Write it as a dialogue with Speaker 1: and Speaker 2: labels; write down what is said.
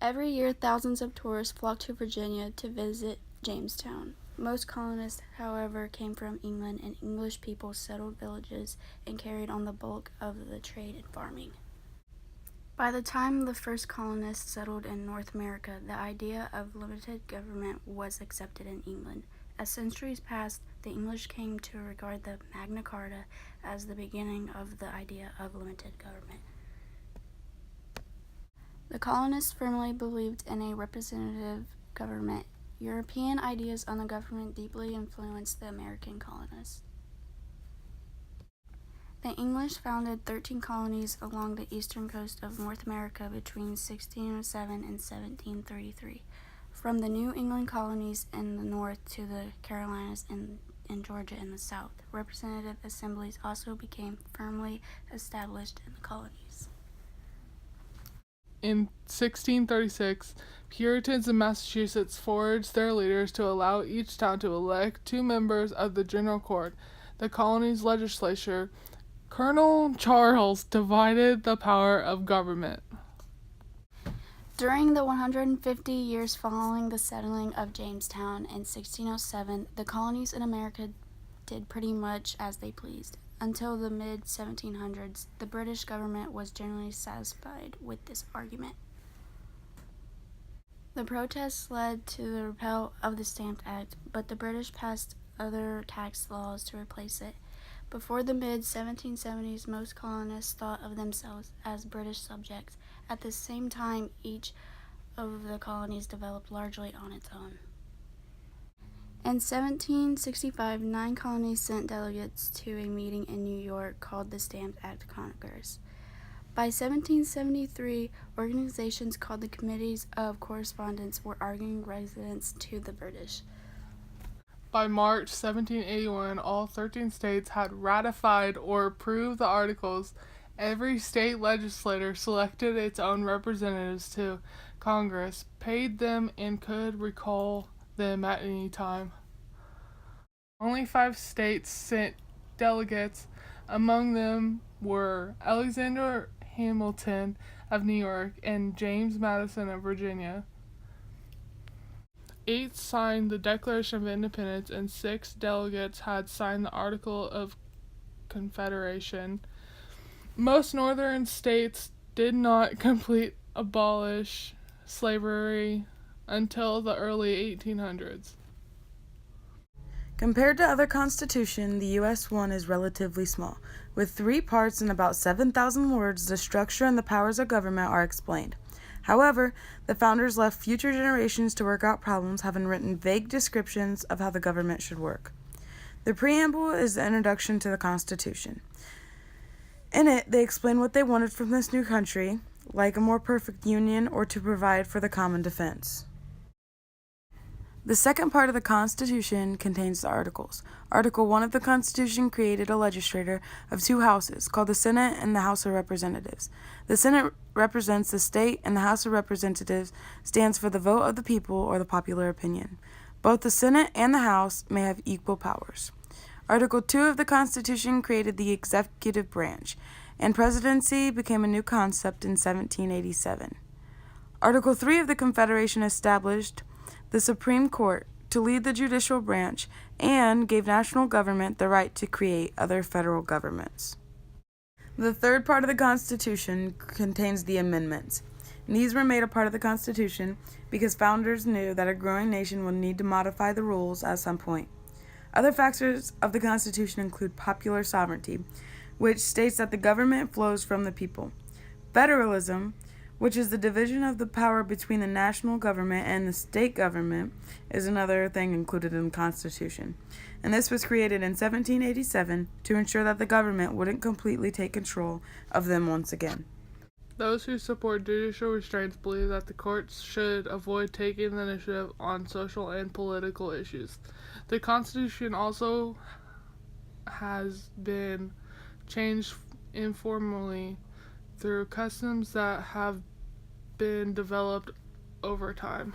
Speaker 1: Every year, thousands of tourists flock to Virginia to visit Jamestown. Most colonists, however, came from England, and English people settled villages and carried on the bulk of the trade and farming. By the time the first colonists settled in North America, the idea of limited government was accepted in England. As centuries passed, the English came to regard the Magna Carta as the beginning of the idea of limited government. The colonists firmly believed in a representative government. European ideas on the government deeply influenced the American colonists. The English founded 13 colonies along the eastern coast of North America between 1607 and 1733, from the New England colonies in the north to the Carolinas and Georgia in the south. Representative assemblies also became firmly established in the colonies.
Speaker 2: In 1636, Puritans in Massachusetts forged their leaders to allow each town to elect 2 members of the General Court, the colony's legislature. Colonel Charles divided the power of government.
Speaker 1: During the 150 years following the settling of Jamestown in 1607, the colonies in America did pretty much as they pleased. Until the mid-1700s, the British government was generally satisfied with this argument. The protests led to the repeal of the Stamp Act, but the British passed other tax laws to replace it. Before the mid-1770s, most colonists thought of themselves as British subjects. At the same time, each of the colonies developed largely on its own. In 1765, 9 colonies sent delegates to a meeting in New York called the Stamp Act Congress. By 1773, organizations called the Committees of Correspondence were arguing resistance to the British.
Speaker 2: By March 1781, all 13 states had ratified or approved the articles. Every state legislature selected its own representatives to Congress, paid them, and could recall them at any time. Only 5 states sent delegates. Among them were Alexander Hamilton of New York and James Madison of Virginia. 8 signed the Declaration of Independence, and 6 delegates had signed the Article of Confederation. Most northern states did not completely abolish slavery until the early 1800s.
Speaker 3: Compared to other constitutions, the U.S. one is relatively small. With 3 parts and about 7,000 words, the structure and the powers of government are explained. However, the founders left future generations to work out problems, having written vague descriptions of how the government should work. The preamble is the introduction to the Constitution. In it, they explain what they wanted from this new country, like a more perfect union or to provide for the common defense. The second part of the Constitution contains the Articles. Article 1 of the Constitution created a legislature of 2 houses, called the Senate and the House of Representatives. The Senate represents the state, and the House of Representatives stands for the vote of the people or the popular opinion. Both the Senate and the House may have equal powers. Article 2 of the Constitution created the executive branch, and presidency became a new concept in 1787. Article 3 of the Confederation established the Supreme Court to lead the judicial branch and gave national government the right to create other federal governments. The third part of the Constitution contains the amendments. These were made a part of the Constitution because founders knew that a growing nation would need to modify the rules at some point. Other factors of the Constitution include popular sovereignty, which states that the government flows from the people. Federalism, which is the division of the power between the national government and the state government, is another thing included in the Constitution. And this was created in 1787 to ensure that the government wouldn't completely take control of them once again.
Speaker 2: Those who support judicial restraints believe that the courts should avoid taking the initiative on social and political issues. The Constitution also has been changed informally through customs that have been developed over time.